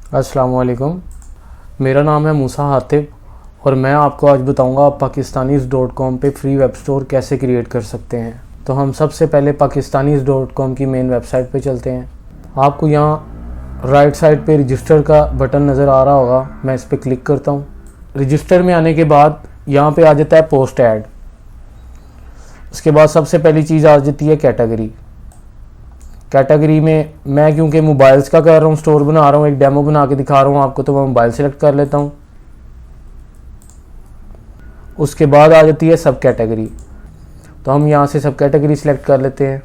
अस्सलाम वालेकुम। मेरा नाम है मूसा हातिब और मैं आपको आज बताऊंगा pakistanis.com पे फ्री वेब स्टोर कैसे क्रिएट कर सकते हैं। तो हम सबसे पहले pakistanis.com की मेन वेबसाइट पे चलते हैं। आपको यहाँ राइट साइड पे रजिस्टर का बटन नज़र आ रहा होगा, मैं इस पर क्लिक करता हूँ। रजिस्टर में आने के बाद यहाँ पे आ जाता है पोस्ट ऐड। उसके बाद सबसे पहली चीज़ आ जाती है कैटेगरी में मैं क्योंकि मोबाइल्स का कर रहा हूँ, स्टोर बना रहा हूँ, एक डेमो बना के दिखा रहा हूँ आपको, तो मैं मोबाइल सेलेक्ट कर लेता हूँ। उसके बाद आ जाती है सब कैटेगरी, तो हम यहाँ से सब कैटेगरी सेलेक्ट कर लेते हैं।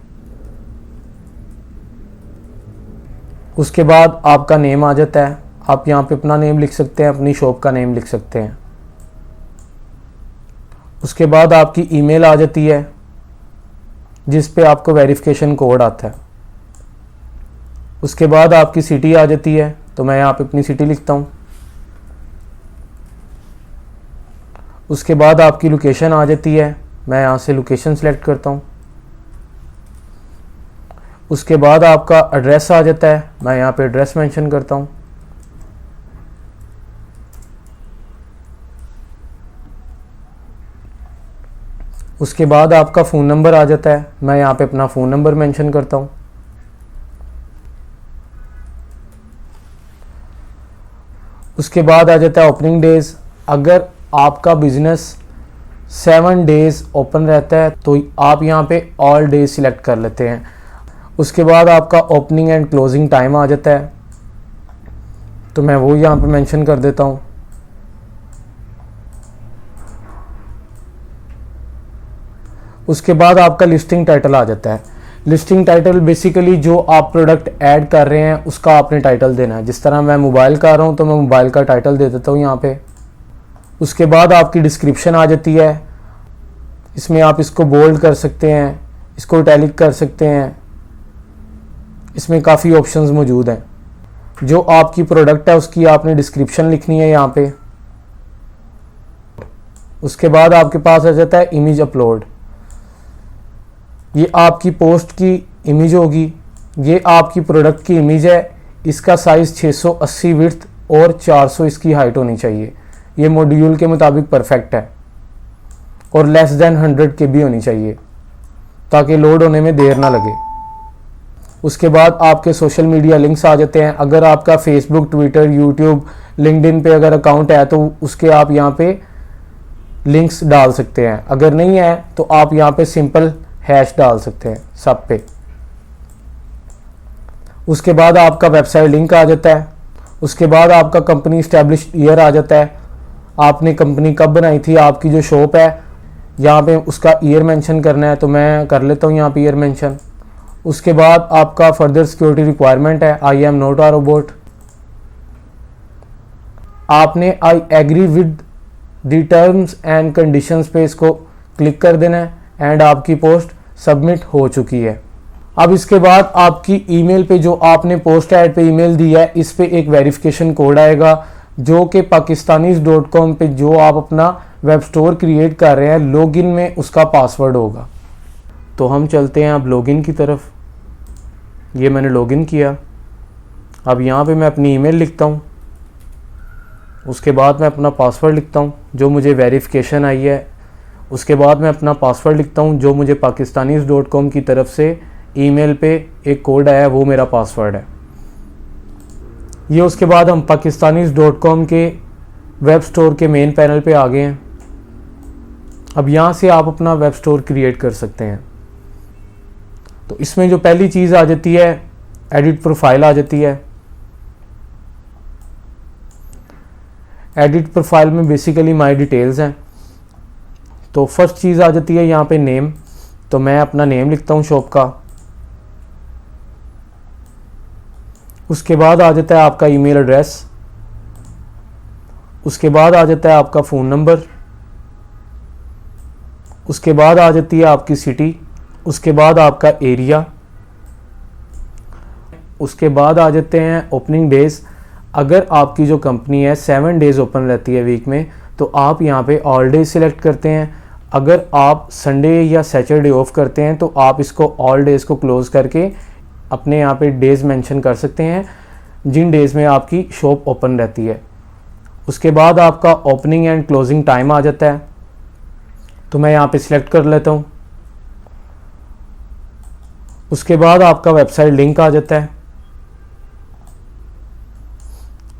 उसके बाद आपका नेम आ जाता है, आप यहाँ पे अपना नेम लिख सकते हैं, अपनी शॉप का नेम लिख सकते हैं। उसके बाद आपकी ईमेल आ जाती है जिस पे आपको वेरिफिकेशन कोड आता है। उसके बाद आपकी सिटी आ जाती है, तो मैं यहाँ पे अपनी सिटी लिखता हूँ। उसके बाद आपकी लोकेशन आ जाती है, मैं यहाँ से लोकेशन सेलेक्ट करता हूँ। उसके बाद आपका एड्रेस आ जाता है, मैं यहाँ पे एड्रेस मेंशन करता हूँ। उसके बाद आपका फ़ोन नंबर आ जाता है, मैं यहाँ पे अपना फ़ोन नंबर मेंशन करता हूँ। उसके बाद आ जाता है ओपनिंग डेज़। अगर आपका बिज़नेस 7 डेज़ ओपन रहता है तो आप यहाँ पे ऑल डेज सिलेक्ट कर लेते हैं। उसके बाद आपका ओपनिंग एंड क्लोजिंग टाइम आ जाता है, तो मैं वो यहाँ पे मेंशन कर देता हूँ। उसके बाद आपका लिस्टिंग टाइटल आ जाता है। लिस्टिंग टाइटल बेसिकली जो आप प्रोडक्ट ऐड कर रहे हैं उसका आपने टाइटल देना है। जिस तरह मैं मोबाइल कर रहा हूँ तो मैं मोबाइल का टाइटल दे देता हूँ यहाँ पे। उसके बाद आपकी डिस्क्रिप्शन आ जाती है, इसमें आप इसको बोल्ड कर सकते हैं, इसको इटैलिक कर सकते हैं, इसमें काफ़ी ऑप्शंस मौजूद हैं। जो आपकी प्रोडक्ट है उसकी आपने डिस्क्रिप्शन लिखनी है यहाँ पे। उसके बाद आपके पास आ जाता है इमेज अपलोड। ये आपकी पोस्ट की इमेज होगी, ये आपकी प्रोडक्ट की इमेज है। इसका साइज़ 680 विड्थ और 400 इसकी हाइट होनी चाहिए। ये मॉड्यूल के मुताबिक परफेक्ट है और लेस देन 100 KB होनी चाहिए ताकि लोड होने में देर ना लगे। उसके बाद आपके सोशल मीडिया लिंक्स आ जाते हैं। अगर आपका फेसबुक, ट्विटर, यूट्यूब, लिंक्डइन पे अगर अकाउंट है तो उसके आप यहाँ पे लिंक्स डाल सकते हैं। अगर नहीं है तो आप यहाँ पे सिंपल हैश डाल सकते हैं सब पे। उसके बाद आपका वेबसाइट लिंक आ जाता है। उसके बाद आपका कंपनी इस्टेब्लिश्ड ईयर आ जाता है, आपने कंपनी कब बनाई थी, आपकी जो शॉप है यहाँ पे उसका ईयर मेंशन करना है, तो मैं कर लेता हूँ यहाँ पे ईयर मेंशन। उसके बाद आपका फर्दर सिक्योरिटी रिक्वायरमेंट है, I am not a robot. आपने I agree with the terms and conditions पे इसको क्लिक कर देना है एंड आपकी पोस्ट सबमिट हो चुकी है। अब इसके बाद आपकी ईमेल पे जो आपने पोस्ट ऐड पे ईमेल दी है इस पे एक वेरिफिकेशन कोड आएगा जो कि pakistanis.com पे जो आप अपना वेब स्टोर क्रिएट कर रहे हैं लॉगिन में उसका पासवर्ड होगा। तो हम चलते हैं अब लॉगिन की तरफ। ये मैंने लॉगिन किया। अब यहाँ पे मैं अपनी ईमेल लिखता हूँ। उसके बाद मैं अपना पासवर्ड लिखता हूँ जो मुझे वेरिफिकेशन आई है। उसके बाद मैं अपना पासवर्ड लिखता हूँ जो मुझे pakistanis.com की तरफ से ईमेल पे एक कोड आया है, वो मेरा पासवर्ड है ये। उसके बाद हम pakistanis.com के वेब स्टोर के मेन पैनल पे आ गए हैं। अब यहाँ से आप अपना वेब स्टोर क्रिएट कर सकते हैं। तो इसमें जो पहली चीज़ आ जाती है एडिट प्रोफाइल आ जाती है। एडिट प्रोफाइल में बेसिकली माई डिटेल्स हैं। तो फर्स्ट चीज़ आ जाती है यहाँ पे नेम, तो मैं अपना नेम लिखता हूँ शॉप का। उसके बाद आ जाता है आपका ईमेल एड्रेस। उसके बाद आ जाता है आपका फ़ोन नंबर। उसके बाद आ जाती है आपकी सिटी। उसके बाद आपका एरिया। उसके बाद आ जाते हैं ओपनिंग डेज़। अगर आपकी जो कंपनी है 7 डेज़ ओपन रहती है वीक में तो आप यहाँ पे ऑल डे सिलेक्ट करते हैं। अगर आप संडे या सैटरडे ऑफ करते हैं तो आप इसको ऑल डेज़ को क्लोज़ करके अपने यहाँ पे डेज़ मेंशन कर सकते हैं। जिन डेज़ में आपकी शॉप ओपन रहती है। उसके बाद आपका ओपनिंग एंड क्लोजिंग टाइम आ जाता है, तो मैं यहाँ पे सिलेक्ट कर लेता हूँ। उसके बाद आपका वेबसाइट लिंक आ जाता है।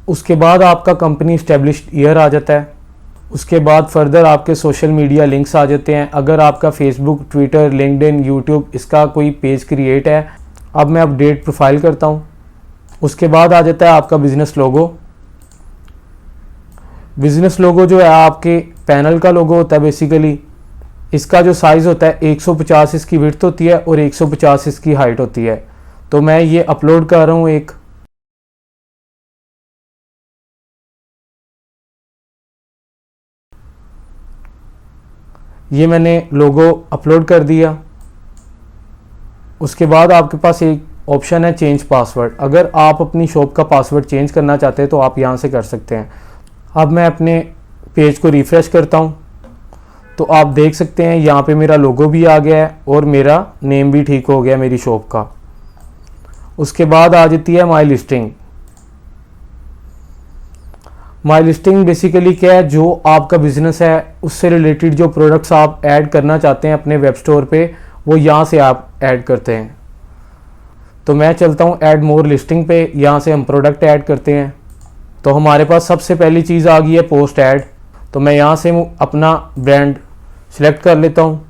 उसके बाद आपका कंपनी इस्टेब्लिश्ड ईयर आ जाता है। उसके बाद फर्दर आपके सोशल मीडिया लिंक्स आ जाते हैं। अगर आपका फेसबुक, ट्विटर, लिंक्डइन, यूट्यूब इसका कोई पेज क्रिएट है, अब मैं अपडेट प्रोफाइल करता हूँ। उसके बाद आ जाता है आपका बिजनेस लोगो। बिजनेस लोगो जो है आपके पैनल का लोगो होता है बेसिकली। इसका जो साइज़ होता है 150 इसकी विड्थ होती है और 150 इसकी हाइट होती है। तो मैं ये अपलोड कर रहा हूँ एक। ये मैंने लोगो अपलोड कर दिया। उसके बाद आपके पास एक ऑप्शन है चेंज पासवर्ड। अगर आप अपनी शॉप का पासवर्ड चेंज करना चाहते हैं तो आप यहाँ से कर सकते हैं। अब मैं अपने पेज को रिफ़्रेश करता हूँ, तो आप देख सकते हैं यहाँ पे मेरा लोगो भी आ गया है और मेरा नेम भी ठीक हो गया मेरी शॉप का। उसके बाद आ जाती है माई लिस्टिंग। माई लिस्टिंग बेसिकली क्या है, जो आपका बिजनेस है उससे रिलेटेड जो प्रोडक्ट्स आप ऐड करना चाहते हैं अपने वेब स्टोर पे, वो यहाँ से आप ऐड करते हैं। तो मैं चलता हूँ ऐड मोर लिस्टिंग पे। यहाँ से हम प्रोडक्ट ऐड करते हैं। तो हमारे पास सबसे पहली चीज़ आ गई है पोस्ट ऐड। तो मैं यहाँ से अपना ब्रांड सिलेक्ट कर लेता हूँ।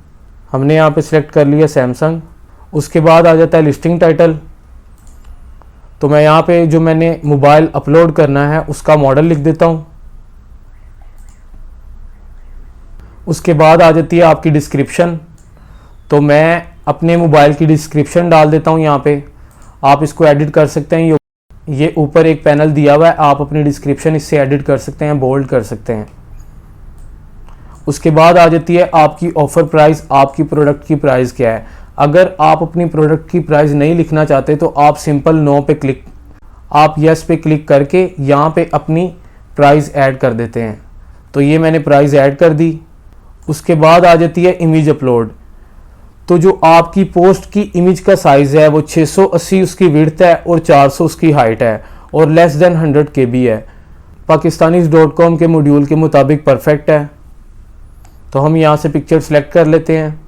हमने यहाँ पे सिलेक्ट कर लिया सैमसंग। उसके बाद आ जाता है लिस्टिंग टाइटल। तो मैं यहाँ पे जो मैंने मोबाइल अपलोड करना है उसका मॉडल लिख देता हूँ। उसके बाद आ जाती है आपकी डिस्क्रिप्शन। तो मैं अपने मोबाइल की डिस्क्रिप्शन डाल देता हूँ यहाँ पे। आप इसको एडिट कर सकते हैं। ये ऊपर एक पैनल दिया हुआ है, आप अपनी डिस्क्रिप्शन इससे एडिट कर सकते हैं, बोल्ड कर सकते हैं। उसके बाद आ जाती है आपकी ऑफर प्राइस। आपकी प्रोडक्ट की प्राइस क्या है। अगर आप अपनी प्रोडक्ट की प्राइस नहीं लिखना चाहते तो आप सिंपल नो पे क्लिक, आप यस पे क्लिक करके यहाँ पे अपनी प्राइस ऐड कर देते हैं। तो ये मैंने प्राइस ऐड कर दी। उसके बाद आ जाती है इमेज अपलोड। तो जो आपकी पोस्ट की इमेज का साइज़ है वो 680 उसकी विड्थ है और 400 उसकी हाइट है और लेस देन 100 KB है। pakistanis.com के मॉड्यूल के मुताबिक परफेक्ट है। तो हम यहाँ से पिक्चर सेलेक्ट कर लेते हैं।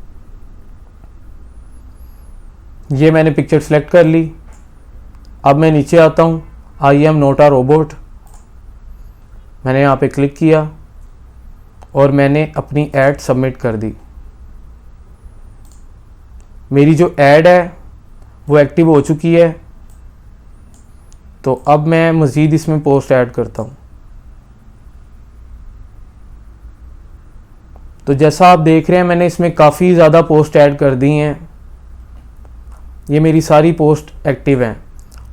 ये मैंने पिक्चर सेलेक्ट कर ली। अब मैं नीचे आता हूँ, आई एम नॉट अ रोबोट। मैंने यहाँ पे क्लिक किया और मैंने अपनी ऐड सबमिट कर दी। मेरी जो ऐड है वो एक्टिव हो चुकी है। तो अब मैं मज़ीद इसमें पोस्ट ऐड करता हूँ। तो जैसा आप देख रहे हैं मैंने इसमें काफ़ी ज़्यादा पोस्ट ऐड कर दी हैं। ये मेरी सारी पोस्ट एक्टिव हैं।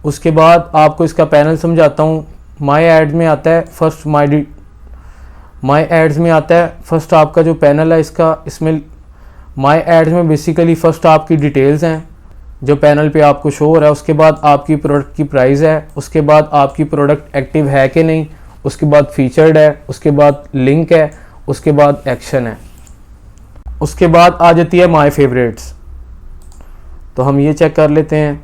उसके बाद आपको इसका पैनल समझाता हूँ। माई एड्स में आता है फर्स्ट, माई एड्स में आता है फर्स्ट आपका जो पैनल है इसका। इसमें माई एड्स में बेसिकली फ़र्स्ट आपकी डिटेल्स हैं जो पैनल पे आपको शो हो रहा है। उसके बाद आपकी प्रोडक्ट की प्राइस है। उसके बाद आपकी प्रोडक्ट एक्टिव है कि नहीं। उसके बाद फीचर्ड है। उसके बाद लिंक है। उसके बाद एक्शन है। उसके बाद आ जाती है माई फेवरेट्स। तो हम ये चेक कर लेते हैं।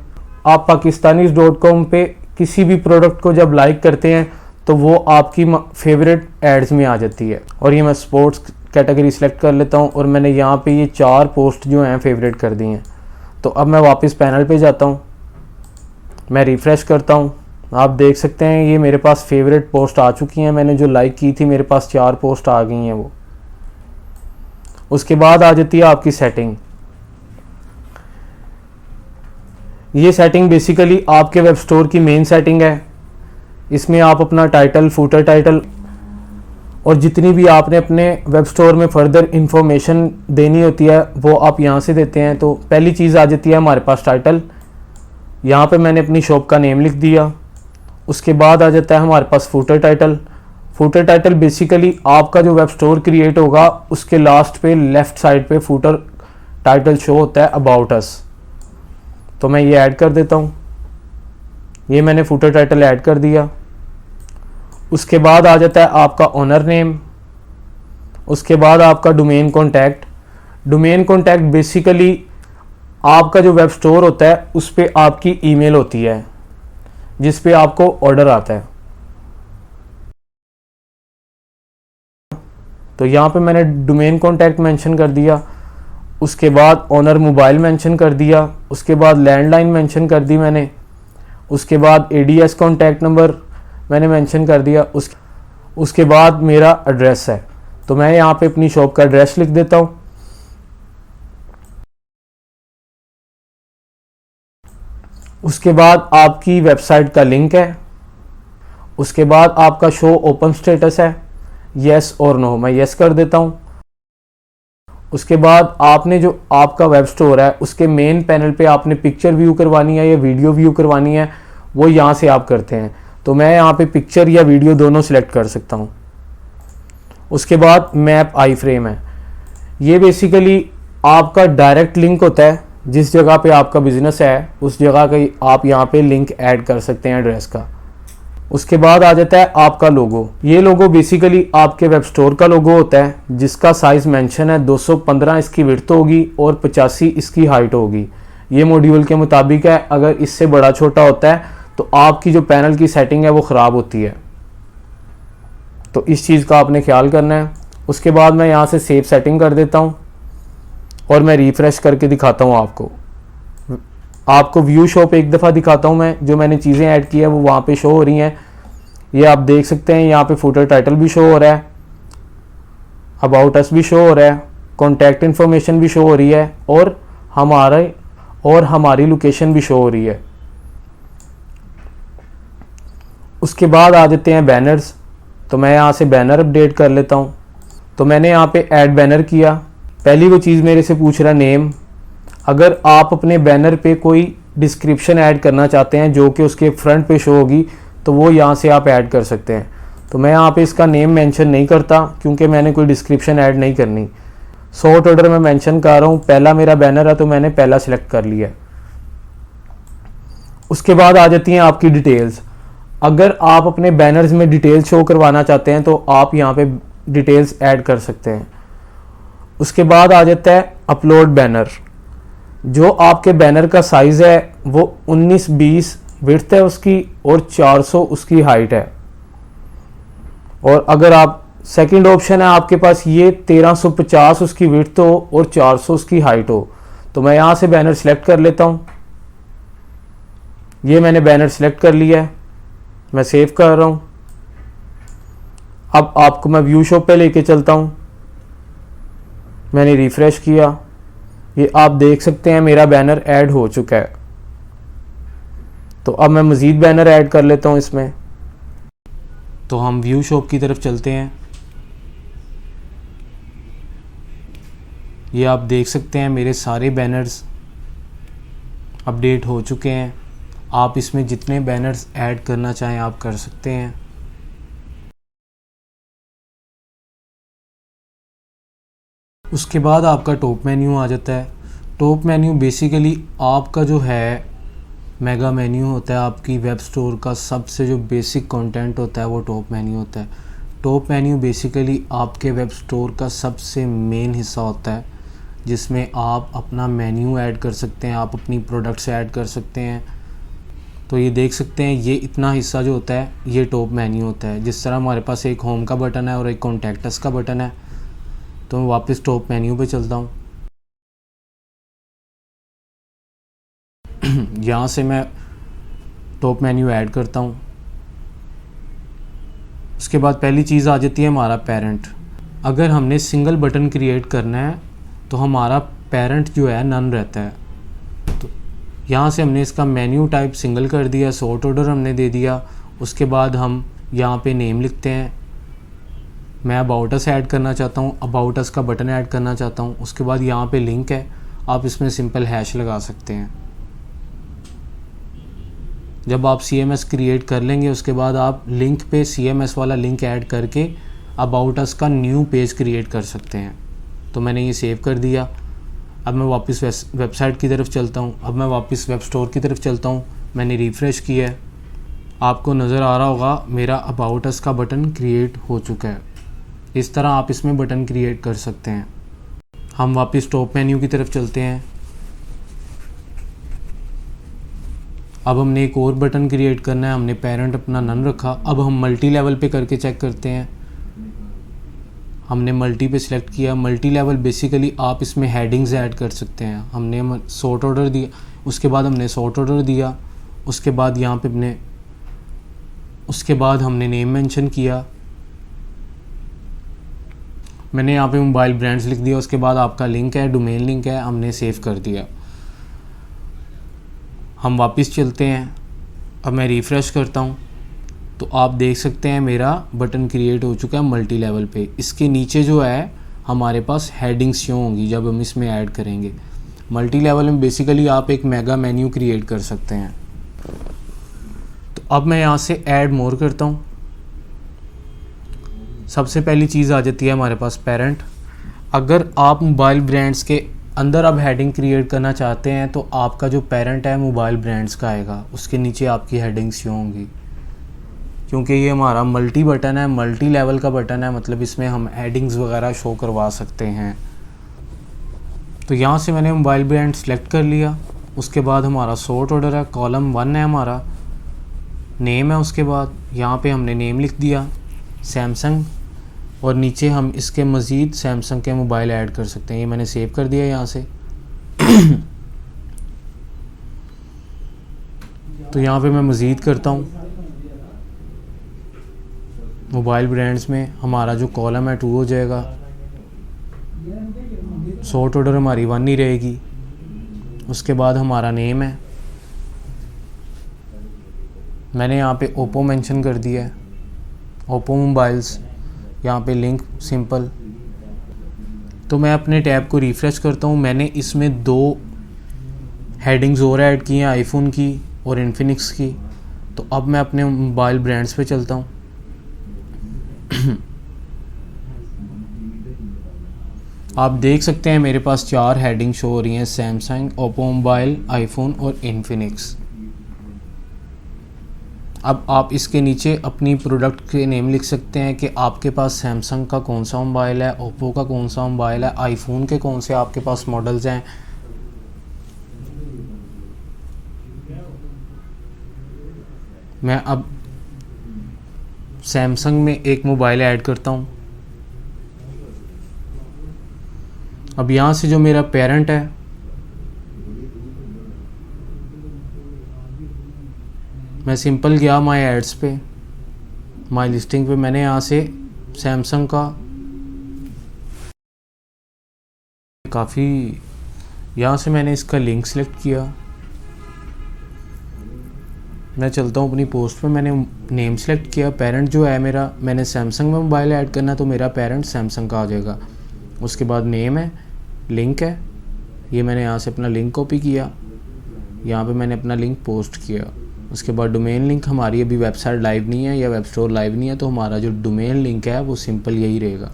आप pakistanis.com पे किसी भी प्रोडक्ट को जब लाइक करते हैं तो वो आपकी फेवरेट एड्स में आ जाती है। और ये मैं स्पोर्ट्स कैटेगरी सेलेक्ट कर लेता हूँ और मैंने यहाँ पे ये 4 पोस्ट जो हैं फेवरेट कर दी हैं। तो अब मैं वापस पैनल पे जाता हूँ, मैं रिफ़्रेश करता हूँ। आप देख सकते हैं ये मेरे पास फेवरेट पोस्ट आ चुकी हैं। मैंने जो लाइक की थी मेरे पास 4 पोस्ट आ गई हैं वो। उसके बाद आ जाती है आपकी सेटिंग। ये सेटिंग बेसिकली आपके वेब स्टोर की मेन सेटिंग है। इसमें आप अपना टाइटल, फूटर टाइटल और जितनी भी आपने अपने वेब स्टोर में फर्दर इंफॉर्मेशन देनी होती है वो आप यहाँ से देते हैं। तो पहली चीज़ आ जाती है हमारे पास टाइटल। यहाँ पे मैंने अपनी शॉप का नेम लिख दिया। उसके बाद आ जाता है हमारे पास footer title. Footer title basically आपका जो वेब स्टोर क्रिएट होगा उसके लास्ट पे लेफ़्ट साइड पे फूटर टाइटल शो होता है अबाउट अस। तो मैं ये ऐड कर देता हूँ। ये मैंने फूटर टाइटल ऐड कर दिया। उसके बाद आ जाता है आपका ओनर नेम। उसके बाद आपका domain contact. Domain contact basically आपका जो वेब स्टोर होता है उस पर आपकी ईमेल होती है। जिस पे आपको ऑर्डर आता है। तो यहाँ पे मैंने डोमेन कॉन्टैक्ट मेंशन कर दिया, उसके बाद ओनर मोबाइल मेंशन कर दिया, उसके बाद लैंडलाइन मेंशन कर दी मैंने, उसके बाद एडीएस कॉन्टैक्ट नंबर मैंने मेंशन कर दिया, उसके बाद मेरा एड्रेस है। तो मैं यहाँ पे अपनी शॉप का एड्रेस लिख देता हूँ। उसके बाद आपकी वेबसाइट का लिंक है, उसके बाद आपका शो ओपन स्टेटस है, येस और नो, मैं येस कर देता हूँ। उसके बाद आपने जो आपका वेब स्टोर है उसके मेन पैनल पे आपने पिक्चर व्यू करवानी है या वीडियो व्यू करवानी है, वो यहाँ से आप करते हैं। तो मैं यहाँ पे पिक्चर या वीडियो दोनों सिलेक्ट कर सकता हूँ। उसके बाद मैप आई फ्रेम है, ये बेसिकली आपका डायरेक्ट लिंक होता है, जिस जगह पे आपका बिजनेस है उस जगह का आप यहाँ पे लिंक ऐड कर सकते हैं एड्रेस का। उसके बाद आ जाता है आपका लोगो। ये लोगो बेसिकली आपके वेब स्टोर का लोगो होता है, जिसका साइज मेंशन है 215 इसकी विड्थ होगी और 85 इसकी हाइट होगी। ये मॉड्यूल के मुताबिक है, अगर इससे बड़ा छोटा होता है तो आपकी जो पैनल की सेटिंग है वो ख़राब होती है, तो इस चीज़ का आपने ख्याल करना है। उसके बाद मैं यहाँ से सेव सेटिंग कर देता हूँ और मैं रिफ्रेश करके दिखाता हूँ आपको व्यू शो पे एक दफ़ा दिखाता हूँ मैं, जो मैंने चीज़ें ऐड की है वो वहाँ पे शो हो रही हैं। ये आप देख सकते हैं, यहाँ पे फुटर टाइटल भी शो हो रहा है, अबाउट अस भी शो हो रहा है, कॉन्टैक्ट इन्फॉर्मेशन भी शो हो रही है और हमारी लोकेशन भी शो हो रही है। उसके बाद आ जाते हैं बैनर्स। तो मैं यहाँ से बैनर अपडेट कर लेता हूँ। तो मैंने यहाँ पे ऐड बैनर किया। पहली वो चीज़ मेरे से पूछ रहा नेम। अगर आप अपने बैनर पे कोई डिस्क्रिप्शन ऐड करना चाहते हैं जो कि उसके फ्रंट पे शो होगी, तो वो यहाँ से आप ऐड कर सकते हैं। तो मैं यहाँ पे इसका नेम मेंशन नहीं करता क्योंकि मैंने कोई डिस्क्रिप्शन ऐड नहीं करनी। सॉर्ट ऑर्डर में मेंशन कर रहा हूँ, पहला मेरा बैनर है तो मैंने पहला सिलेक्ट कर लिया। उसके बाद आ जाती हैं आपकी डिटेल्स। अगर आप अपने बैनर्स में डिटेल्स शो करवाना चाहते हैं तो आप यहाँ पे डिटेल्स ऐड कर सकते हैं। उसके बाद आ जाता है अपलोड बैनर। जो आपके बैनर का साइज़ है वो 19-20 विड्थ है उसकी और 400 उसकी हाइट है। और अगर आप सेकंड ऑप्शन है आपके पास ये 1350 उसकी विड्थ हो और 400 उसकी हाइट हो। तो मैं यहाँ से बैनर सेलेक्ट कर लेता हूँ। ये मैंने बैनर सेलेक्ट कर लिया है, मैं सेव कर रहा हूँ। अब आपको मैं व्यू शॉप पे लेके चलता हूँ। मैंने रिफ्रेश किया, ये आप देख सकते हैं मेरा बैनर ऐड हो चुका है। तो अब मैं मज़ीद बैनर ऐड कर लेता हूँ इसमें। तो हम व्यू शॉप की तरफ चलते हैं। ये आप देख सकते हैं मेरे सारे बैनर्स अपडेट हो चुके हैं। आप इसमें जितने बैनर्स ऐड करना चाहें आप कर सकते हैं। उसके बाद आपका टॉप मेन्यू आ जाता है। टॉप मेन्यू बेसिकली आपका जो है मेगा मेन्यू होता है, आपकी वेब स्टोर का सबसे जो बेसिक कंटेंट होता है वो टॉप मेन्यू होता है। टॉप मेन्यू बेसिकली आपके वेब स्टोर का सबसे मेन हिस्सा होता है, जिसमें आप अपना मेन्यू ऐड कर सकते हैं, आप अपनी प्रोडक्ट्स ऐड कर सकते हैं। तो ये देख सकते हैं ये इतना हिस्सा जो होता है ये टॉप मेन्यू होता है। जिस तरह हमारे पास एक होम का बटन है और एक कॉन्टैक्ट अस का बटन है। तो मैं वापस टॉप मेन्यू पे चलता हूँ। यहाँ से मैं टॉप मेन्यू ऐड करता हूँ। उसके बाद पहली चीज़ आ जाती है हमारा पेरेंट। अगर हमने सिंगल बटन क्रिएट करना है तो हमारा पेरेंट जो है नन रहता है। तो यहाँ से हमने इसका मेन्यू टाइप सिंगल कर दिया, सॉर्ट ऑर्डर हमने दे दिया। उसके बाद हम यहाँ पे नेम लिखते हैं। मैं अबाउट अस ऐड करना चाहता हूँ, अबाउट अस का बटन ऐड करना चाहता हूँ। उसके बाद यहाँ पे लिंक है, आप इसमें सिंपल हैश लगा सकते हैं। जब आप CMS क्रिएट कर लेंगे उसके बाद आप लिंक पे CMS वाला लिंक ऐड करके अबाउट अस का न्यू पेज क्रिएट कर सकते हैं। तो मैंने ये सेव कर दिया। अब मैं वापस वेबसाइट की तरफ चलता हूँ। अब मैं वापस वेब स्टोर की तरफ चलता हूँ। मैंने रिफ़्रेश किया है, आपको नज़र आ रहा होगा मेरा अबाउट अस का बटन क्रिएट हो चुका है। इस तरह आप इसमें बटन क्रिएट कर सकते हैं। हम वापस टॉप मेन्यू की तरफ चलते हैं। अब हमने एक और बटन क्रिएट करना है। हमने पेरेंट अपना नन रखा। अब हम मल्टी लेवल पे करके चेक करते हैं। हमने मल्टी पे सिलेक्ट किया। मल्टी लेवल बेसिकली आप इसमें हेडिंग्स ऐड कर सकते हैं। हमने सॉर्ट ऑर्डर दिया, उसके बाद हमने सॉर्ट ऑर्डर दिया, उसके बाद यहाँ पे उसके बाद हमने नेम मेंशन किया। मैंने यहाँ पे मोबाइल ब्रांड्स लिख दिया। उसके बाद आपका लिंक है, डोमेन लिंक है, हमने सेव कर दिया। हम वापस चलते हैं। अब मैं रिफ़्रेश करता हूँ तो आप देख सकते हैं मेरा बटन क्रिएट हो चुका है मल्टी लेवल पे। इसके नीचे जो है हमारे पास हेडिंग्स शो होंगी जब हम इसमें ऐड करेंगे। मल्टी लेवल में बेसिकली आप एक मेगा मेन्यू क्रिएट कर सकते हैं। तो अब मैं यहाँ से ऐड मोर करता हूँ। सबसे पहली चीज़ आ जाती है हमारे पास पेरेंट। अगर आप मोबाइल ब्रांड्स के अंदर अब हेडिंग क्रिएट करना चाहते हैं तो आपका जो पेरेंट है मोबाइल ब्रांड्स का आएगा, उसके नीचे आपकी हेडिंग्स शो होंगी। क्योंकि ये हमारा मल्टी बटन है, मल्टी लेवल का बटन है, मतलब इसमें हम हेडिंग्स वगैरह शो करवा सकते हैं। तो यहाँ से मैंने मोबाइल ब्रांड सेलेक्ट कर लिया। उसके बाद हमारा सॉर्ट ऑर्डर है, कॉलम 1 है, हमारा नेम है। उसके बाद यहाँ पे हमने नेम लिख दिया सैमसंग, और नीचे हम इसके मज़ीद सैमसंग के मोबाइल ऐड कर सकते हैं। ये मैंने सेव कर दिया यहाँ से। तो यहाँ पे मैं मज़ीद करता हूँ। मोबाइल ब्रांड्स में हमारा जो कॉलम है 2 हो जाएगा। सॉर्ट ऑर्डर हमारी 1 ही रहेगी। उसके बाद हमारा नेम है, मैंने यहाँ पे ओप्पो मेंशन कर दिया है, ओप्पो मोबाइल्स। यहाँ पे लिंक सिंपल। तो मैं अपने टैब को रिफ़्रेश करता हूँ। मैंने इसमें 2 हेडिंग्स और ऐड की हैं, आईफोन की और इन्फिनिक्स की। तो अब मैं अपने मोबाइल ब्रांड्स पे चलता हूँ। आप देख सकते हैं मेरे पास 4 हेडिंग शो हो रही हैं, सैमसंग, ओप्पो मोबाइल, आईफोन और इन्फिनिक्स। अब आप इसके नीचे अपनी प्रोडक्ट के नेम लिख सकते हैं कि आपके पास सैमसंग का कौन सा मोबाइल है, ओप्पो का कौन सा मोबाइल है, आईफोन के कौन से आपके पास मॉडल्स हैं। मैं अब सैमसंग में एक मोबाइल ऐड करता हूँ। अब यहाँ से जो मेरा पेरेंट है, मैं सिंपल गया माई एड्स पे, माई लिस्टिंग पे। मैंने यहाँ से सैमसंग का काफ़ी, यहाँ से मैंने इसका लिंक सेलेक्ट किया। मैं चलता हूँ अपनी पोस्ट पे। मैंने नेम सेलेक्ट किया। पेरेंट जो है मेरा, मैंने सैमसंग में मोबाइल ऐड करना तो मेरा पेरेंट सैमसंग का आ जाएगा। उसके बाद नेम है, लिंक है, ये मैंने यहाँ से अपना लिंक कॉपी किया, यहाँ पे मैंने अपना लिंक पोस्ट किया। उसके बाद डोमेन लिंक, हमारी अभी वेबसाइट लाइव नहीं है या वेब स्टोर लाइव नहीं है, तो हमारा जो डोमेन लिंक है वो सिंपल यही रहेगा।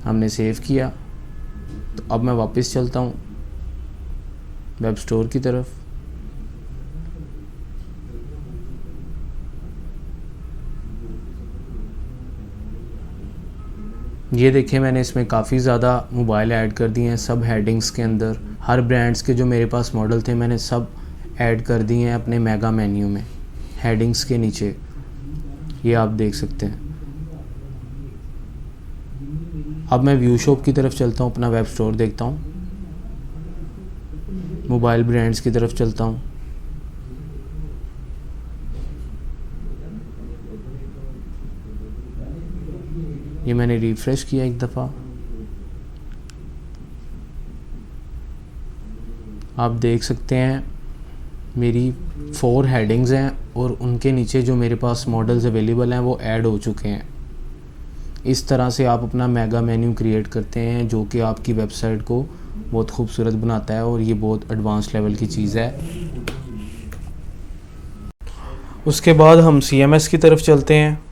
हमने सेव किया। तो अब मैं वापस चलता हूँ वेब स्टोर की तरफ। ये देखिए मैंने इसमें काफ़ी ज़्यादा मोबाइल ऐड कर दिए हैं सब हेडिंग्स के अंदर। हर ब्रांड्स के जो मेरे पास मॉडल थे मैंने सब ऐड कर दिए हैं अपने मेगा मेन्यू में, हेडिंग्स के नीचे। ये आप देख सकते हैं। अब मैं व्यू शॉप की तरफ चलता हूँ, अपना वेब स्टोर देखता हूँ, मोबाइल ब्रांड्स की तरफ चलता हूँ। ये मैंने रिफ्रेश किया एक दफ़ा। आप देख सकते हैं मेरी 4 हेडिंग्स हैं और उनके नीचे जो मेरे पास मॉडल्स अवेलेबल हैं वो ऐड हो चुके हैं। इस तरह से आप अपना मेगा मेन्यू क्रिएट करते हैं जो कि आपकी वेबसाइट को बहुत खूबसूरत बनाता है, और ये बहुत एडवांस लेवल की चीज़ है। उसके बाद हम CMS की तरफ चलते हैं।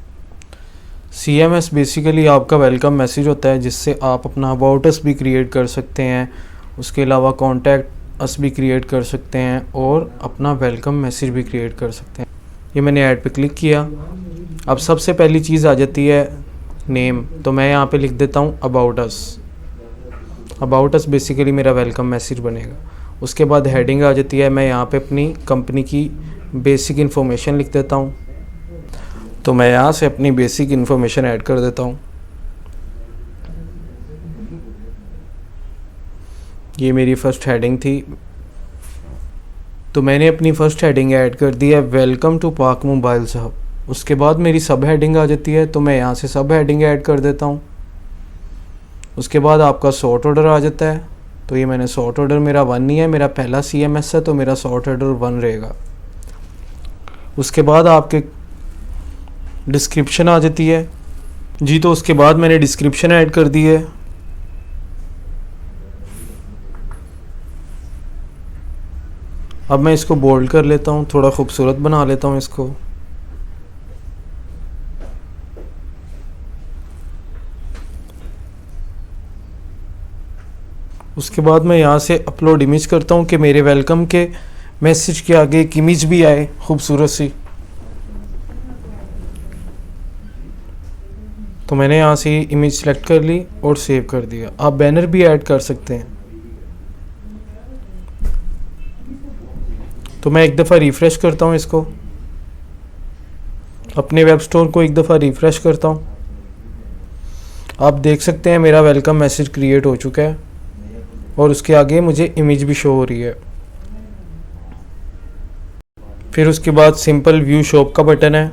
CMS बेसिकली आपका वेलकम मैसेज होता है जिससे आप अपना अबाउट अस भी क्रिएट कर सकते हैं। उसके अलावा कॉन्टैक्ट अस भी क्रिएट कर सकते हैं और अपना वेलकम मैसेज भी क्रिएट कर सकते हैं। ये मैंने ऐड पे क्लिक किया। अब सबसे पहली चीज़ आ जाती है नेम, तो मैं यहाँ पे लिख देता हूँ about us. About us basically मेरा वेलकम मैसेज बनेगा। उसके बाद हेडिंग आ जाती है। मैं यहाँ पे अपनी कंपनी की बेसिक इन्फॉर्मेशन लिख देता हूँ। तो मैं यहाँ से अपनी बेसिक इन्फॉर्मेशन ऐड कर देता हूँ। ये मेरी फ़र्स्ट हेडिंग थी। तो मैंने अपनी फ़र्स्ट हेडिंग ऐड कर दी है, वेलकम टू पाक मोबाइल्स हब। उसके बाद मेरी सब हेडिंग आ जाती है, तो मैं यहाँ से सब हेडिंग ऐड कर देता हूँ। उसके बाद आपका सॉर्ट ऑर्डर आ जाता है। तो ये मैंने सॉर्ट ऑर्डर, मेरा 1 ही है, मेरा पहला CMS है, तो मेरा सॉर्ट ऑर्डर 1 रहेगा। उसके बाद आपके डिस्क्रिप्शन आ जाती है जी। तो उसके बाद मैंने डिस्क्रिप्शन ऐड कर दी है। अब मैं इसको बोल्ड कर लेता हूँ, थोड़ा खूबसूरत बना लेता हूँ इसको। उसके बाद मैं यहाँ से अपलोड इमेज करता हूँ कि मेरे वेलकम के मैसेज के आगे एक इमेज भी आए खूबसूरत सी। तो मैंने यहाँ से इमेज सेलेक्ट कर ली और सेव कर दिया। आप बैनर भी ऐड कर सकते हैं। तो मैं एक दफ़ा रिफ़्रेश करता हूँ इसको, अपने वेब स्टोर को एक दफ़ा रिफ़्रेश करता हूँ। आप देख सकते हैं मेरा वेलकम मैसेज क्रिएट हो चुका है और उसके आगे मुझे इमेज भी शो हो रही है। फिर उसके बाद सिंपल व्यू शॉप का बटन है,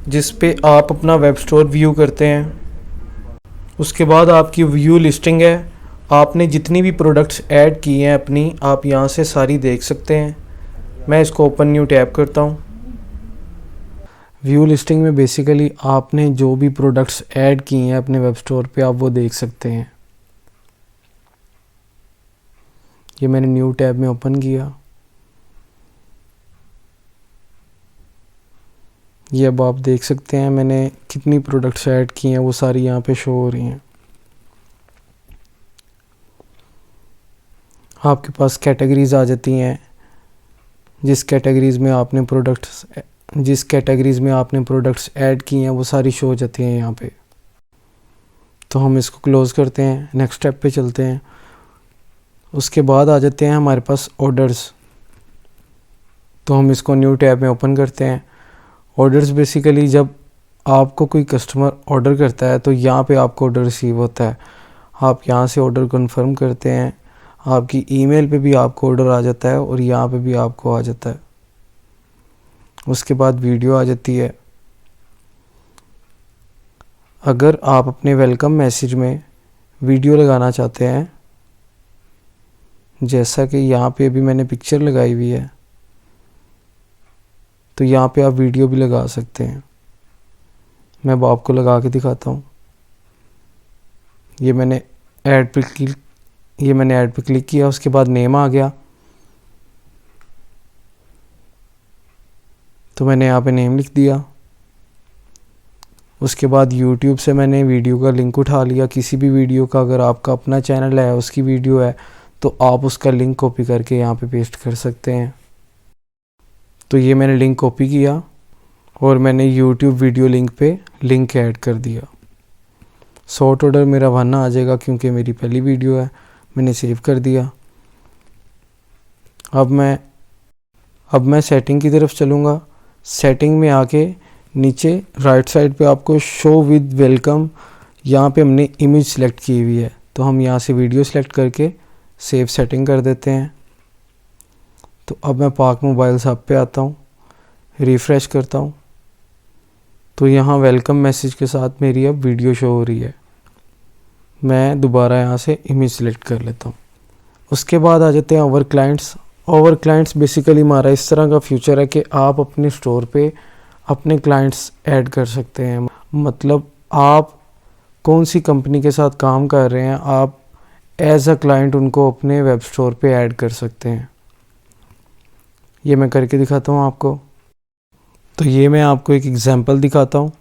जिस पे आप अपना वेब स्टोर व्यू करते हैं। उसके बाद आपकी व्यू लिस्टिंग है। आपने जितनी भी प्रोडक्ट्स ऐड की हैं अपनी, आप यहाँ से सारी देख सकते हैं। मैं इसको ओपन न्यू टैब करता हूँ। व्यू लिस्टिंग में बेसिकली आपने जो भी प्रोडक्ट्स ऐड की हैं अपने वेब स्टोर पे, आप वो देख सकते हैं। ये मैंने न्यू टैब में ओपन किया। ये अब आप देख सकते हैं मैंने कितनी प्रोडक्ट्स ऐड की हैं, वो सारी यहाँ पे शो हो रही हैं। आपके पास कैटेगरीज आ जाती हैं, जिस कैटेगरीज में आपने प्रोडक्ट्स ऐड की हैं वो सारी शो हो जाती हैं यहाँ पे। तो हम इसको क्लोज़ करते हैं, नेक्स्ट स्टेप पे चलते हैं। उसके बाद आ जाते हैं हमारे पास ऑर्डर्स। तो हम इसको न्यू टैब में ओपन करते हैं। ऑर्डर्स बेसिकली जब आपको कोई कस्टमर ऑर्डर करता है तो यहाँ पे आपको ऑर्डर रिसीव होता है। आप यहाँ से ऑर्डर कंफर्म करते हैं, आपकी ईमेल पे भी आपको ऑर्डर आ जाता है और यहाँ पे भी आपको आ जाता है। उसके बाद वीडियो आ जाती है। अगर आप अपने वेलकम मैसेज में वीडियो लगाना चाहते हैं, जैसा कि यहाँ पे अभी मैंने पिक्चर लगाई हुई है, तो यहाँ पे आप वीडियो भी लगा सकते हैं। मैं अब आपको लगा के दिखाता हूँ। ये मैंने ऐड पे क्लिक किया। उसके बाद नेम आ गया, तो मैंने यहाँ पे नेम लिख दिया। उसके बाद YouTube से मैंने वीडियो का लिंक उठा लिया। किसी भी वीडियो का, अगर आपका अपना चैनल है, उसकी वीडियो है, तो आप उसका लिंक कॉपी करके यहाँ पे पेस्ट कर सकते हैं। तो ये मैंने लिंक कॉपी किया और मैंने YouTube वीडियो लिंक पे लिंक ऐड कर दिया। सॉर्ट ऑर्डर मेरा 1 आ जाएगा क्योंकि मेरी पहली वीडियो है। मैंने सेव कर दिया। अब मैं सेटिंग की तरफ चलूँगा। सेटिंग में आके नीचे राइट साइड पे आपको शो विद वेलकम, यहाँ पे हमने इमेज सेलेक्ट की हुई है, तो हम यहाँ से वीडियो सेलेक्ट करके सेव सेटिंग कर देते हैं। तो अब मैं पाक मोबाइल्स हब पे आता हूँ, रिफ़्रेश करता हूँ, तो यहाँ वेलकम मैसेज के साथ मेरी अब वीडियो शो हो रही है। मैं दोबारा यहाँ से इमेज सेलेक्ट कर लेता हूँ। उसके बाद आ जाते हैं over clients. Over clients basically हमारा इस तरह का फीचर है कि आप अपने स्टोर पे अपने क्लाइंट्स ऐड कर सकते हैं। मतलब आप कौन सी कंपनी के साथ काम कर रहे हैं, आप एज अ क्लाइंट उनको अपने वेब स्टोर पे ऐड कर सकते हैं। ये मैं करके दिखाता हूँ आपको। तो ये मैं आपको एक एग्जांपल दिखाता हूँ।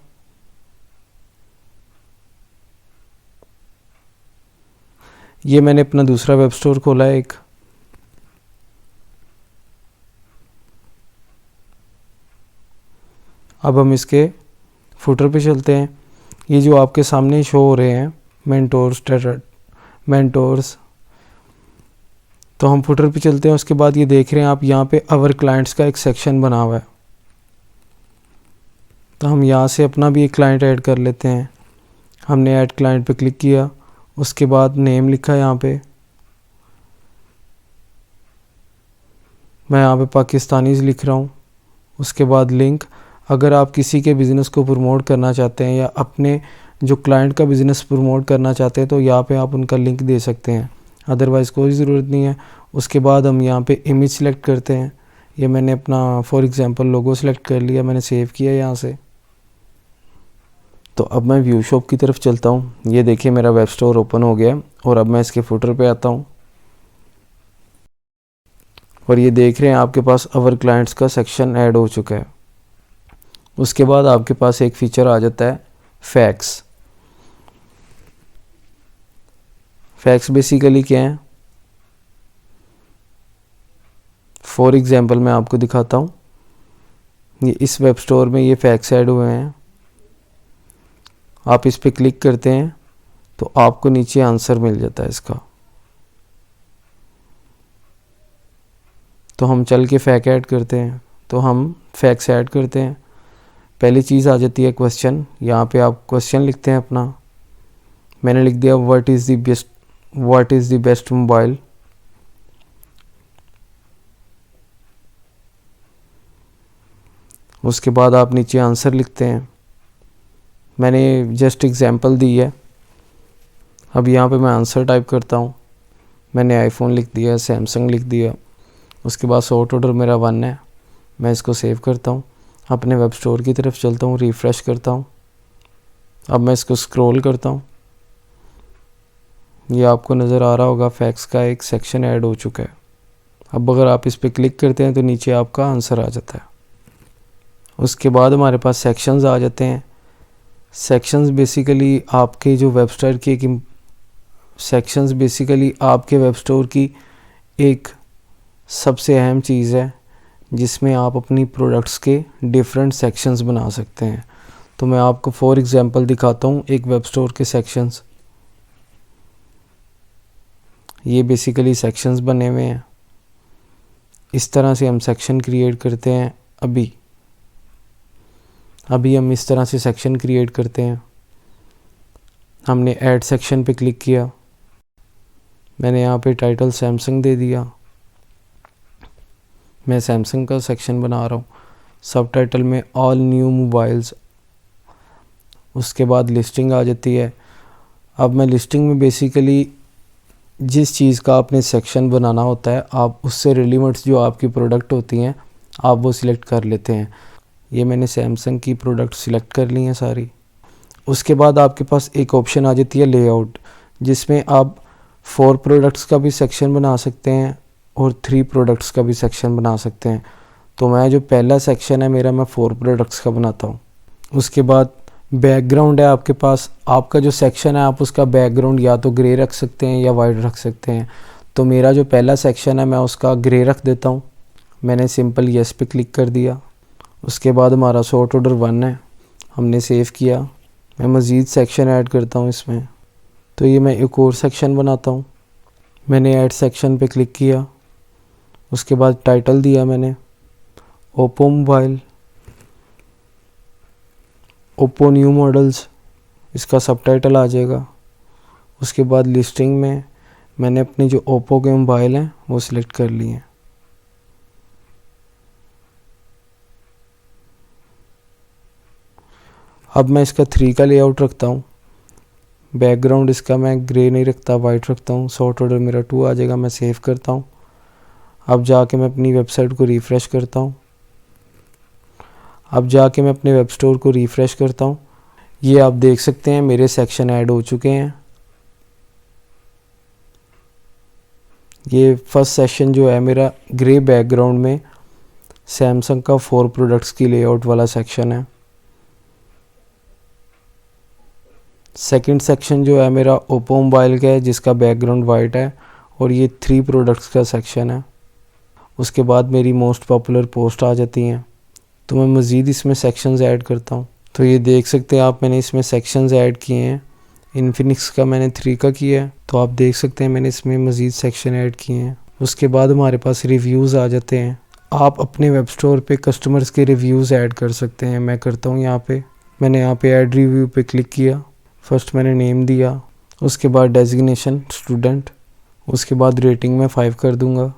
ये मैंने अपना दूसरा वेब स्टोर खोला है एक। अब हम इसके फुटर पे चलते हैं। ये जो आपके सामने शो हो रहे हैं मेंटोर्स, तो हम फुटर पे चलते हैं। उसके बाद ये देख रहे हैं आप यहाँ पे अवर क्लाइंट्स का एक सेक्शन बना हुआ है, तो हम यहाँ से अपना भी एक क्लाइंट ऐड कर लेते हैं। हमने ऐड क्लाइंट पे क्लिक किया, उसके बाद नेम लिखा यहाँ पे, मैं यहाँ पे पाकिस्तानीज़ लिख रहा हूँ। उसके बाद लिंक, अगर आप किसी के बिज़नेस को प्रमोट करना चाहते हैं या अपने जो क्लाइंट का बिज़नेस प्रमोट करना चाहते हैं तो यहाँ पे आप उनका लिंक दे सकते हैं, अदरवाइज़ कोई ज़रूरत नहीं है। उसके बाद हम यहाँ पे इमेज सेलेक्ट करते हैं। ये मैंने अपना फॉर एग्ज़ाम्पल लोगो सेलेक्ट कर लिया, मैंने सेव किया यहाँ से। तो अब मैं व्यू शॉप की तरफ चलता हूँ। ये देखिए मेरा वेब स्टोर ओपन हो गया और अब मैं इसके फुटर पे आता हूँ और ये देख रहे हैं आपके पास अवर क्लाइंट्स का सेक्शन ऐड हो चुका है। उसके बाद आपके पास एक फीचर आ जाता है फैक्स। फैक्स बेसिकली क्या है, फॉर एग्जांपल मैं आपको दिखाता हूँ। ये इस वेब स्टोर में ये फैक्स ऐड हुए हैं, आप इस पर क्लिक करते हैं तो आपको नीचे आंसर मिल जाता है इसका। तो हम चल के फैक्ट ऐड करते हैं, तो हम फैक्ट्स ऐड करते हैं। पहली चीज़ आ जाती है क्वेश्चन, यहाँ पे आप क्वेश्चन लिखते हैं अपना। मैंने लिख दिया what is the best mobile. उसके बाद आप नीचे आंसर लिखते हैं। मैंने जस्ट एग्जांपल दी है, अब यहाँ पे मैं आंसर टाइप करता हूँ। मैंने आईफोन लिख दिया, सैमसंग लिख दिया। उसके बाद सॉर्ट ऑर्डर मेरा 1 है, मैं इसको सेव करता हूँ, अपने वेब स्टोर की तरफ चलता हूँ, रिफ़्रेश करता हूँ। अब मैं इसको स्क्रॉल करता हूँ, ये आपको नज़र आ रहा होगा फैक्ट्स का एक सेक्शन ऐड हो चुका है। अब अगर आप इस पर क्लिक करते हैं तो नीचे आपका आंसर आ जाता है। उसके बाद हमारे पास सेक्शंस आ जाते हैं। सेक्शंस बेसिकली आपके जो वेबसाइट की सेक्शंस बेसिकली आपके वेब स्टोर की एक सबसे अहम चीज़ है जिसमें आप अपनी प्रोडक्ट्स के डिफरेंट सेक्शंस बना सकते हैं। तो मैं आपको फॉर एग्जांपल दिखाता हूँ एक वेब स्टोर के सेक्शंस। ये बेसिकली सेक्शंस बने हुए हैं, इस तरह से हम सेक्शन क्रिएट करते हैं। अभी हम इस तरह से सेक्शन क्रिएट करते हैं। हमने ऐड सेक्शन पे क्लिक किया, मैंने यहाँ पे टाइटल सैमसंग दे दिया, मैं सैमसंग का सेक्शन बना रहा हूँ। सब टाइटल में ऑल न्यू मोबाइल्स। उसके बाद लिस्टिंग आ जाती है। अब मैं लिस्टिंग में बेसिकली जिस चीज़ का आपने सेक्शन बनाना होता है, आप उससे रिलेवेंट जो आपकी प्रोडक्ट होती हैं आप वो सिलेक्ट कर लेते हैं। ये मैंने सैमसंग की प्रोडक्ट सिलेक्ट कर ली हैं सारी। उसके बाद आपके पास एक ऑप्शन आ जाती है लेआउट, जिसमें आप 4 प्रोडक्ट्स का भी सेक्शन बना सकते हैं और 3 प्रोडक्ट्स का भी सेक्शन बना सकते हैं। तो मैं जो पहला सेक्शन है मेरा, मैं 4 प्रोडक्ट्स का बनाता हूँ। उसके बाद बैकग्राउंड है आपके पास, आपका जो सेक्शन है आप उसका बैकग्राउंड या तो ग्रे रख सकते हैं या वाइट रख सकते हैं। तो मेरा जो पहला सेक्शन है मैं उसका ग्रे रख देता हूँ। मैंने सिंपल येस पे क्लिक कर दिया। उसके बाद हमारा सॉर्ट ऑर्डर 1 है, हमने सेव किया। मैं मज़ीद सेक्शन ऐड करता हूँ इसमें, तो ये मैं एक और सेक्शन बनाता हूँ। मैंने ऐड सेक्शन पे क्लिक किया, उसके बाद टाइटल दिया मैंने Oppo mobile, Oppo new models, इसका सबटाइटल आ जाएगा। उसके बाद लिस्टिंग में मैंने अपनी जो ओप्पो के मोबाइल हैं वो सिलेक्ट कर लिए हैं। अब मैं इसका 3 का लेआउट रखता हूँ। बैकग्राउंड इसका मैं ग्रे नहीं रखता, वाइट रखता हूँ। सॉर्ट ऑर्डर मेरा 2 आ जाएगा, मैं सेव करता हूँ। अब जाके मैं अपनी वेबसाइट को रिफ़्रेश करता हूँ। अब जाके मैं अपने वेब स्टोर को रिफ़्रेश करता हूँ। ये आप देख सकते हैं मेरे सेक्शन ऐड हो चुके हैं। ये फर्स्ट सेक्शन जो है मेरा ग्रे बैकग्राउंड में सैमसंग का 4 प्रोडक्ट्स की लेआउट वाला सेक्शन है। सेकंड सेक्शन जो है मेरा ओप्पो मोबाइल का है जिसका बैकग्राउंड वाइट है और ये 3 प्रोडक्ट्स का सेक्शन है। उसके बाद मेरी मोस्ट पॉपुलर पोस्ट आ जाती हैं, तो मैं मज़ीद इसमें सेक्शंस ऐड करता हूँ। तो ये देख सकते हैं आप मैंने इसमें सेक्शंस ऐड किए हैं। इन्फिनिक्स का मैंने 3 का किया है, तो आप देख सकते हैं मैंने इसमें मज़ीद सेक्शन ऐड किए हैं। उसके बाद हमारे पास रिव्यूज़ आ जाते हैं। आप अपने वेब स्टोर पे कस्टमर्स के रिव्यूज़ ऐड कर सकते हैं। मैं करता हूँ यहाँ पे, मैंने यहाँ पे ऐड रिव्यू पे क्लिक किया। फर्स्ट मैंने नेम दिया, उसके बाद डेजिग्नेशन स्टूडेंट, उसके बाद रेटिंग में 5 कर दूँगा।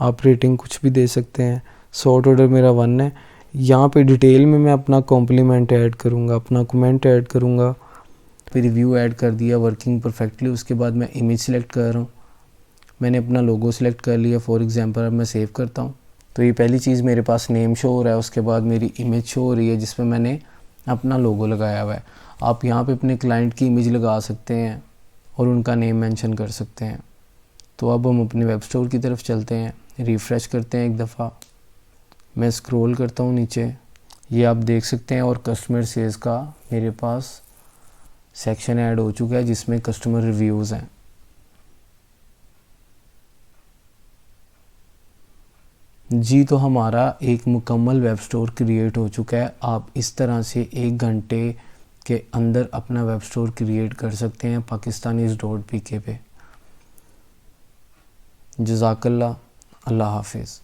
आप रेटिंग कुछ भी दे सकते हैं। सॉर्ट ऑर्डर मेरा 1 है। यहाँ पे डिटेल में मैं अपना कॉम्प्लीमेंट ऐड करूँगा, अपना कमेंट ऐड करूँगा। फिर रिव्यू ऐड कर दिया वर्किंग परफेक्टली। उसके बाद मैं इमेज सेलेक्ट कर रहा हूँ, मैंने अपना लोगो सेलेक्ट कर लिया फॉर एग्जांपल। अब मैं सेव करता हूँ तो ये पहली चीज़ मेरे पास नेम शो हो रहा है। उसके बाद मेरी इमेज शो हो रही है जिसमें मैंने अपना लोगो लगाया हुआ है। आप यहाँ पे अपने क्लाइंट की इमेज लगा सकते हैं और उनका नेम मेंशन कर सकते हैं। तो अब हम अपने वेब स्टोर की तरफ चलते हैं, रिफ़्रेश करते हैं एक दफ़ा। मैं स्क्रॉल करता हूँ नीचे, ये आप देख सकते हैं। और कस्टमर सेल्स का मेरे पास सेक्शन ऐड हो चुका है जिसमें कस्टमर रिव्यूज़ हैं। जी, तो हमारा एक मुकम्मल वेब स्टोर क्रिएट हो चुका है। आप इस तरह से 1 घंटे के अंदर अपना वेब स्टोर क्रिएट कर सकते हैं pakistanis.pk पे। जज़ाकल्लाह, अल्लाह हाफिज़।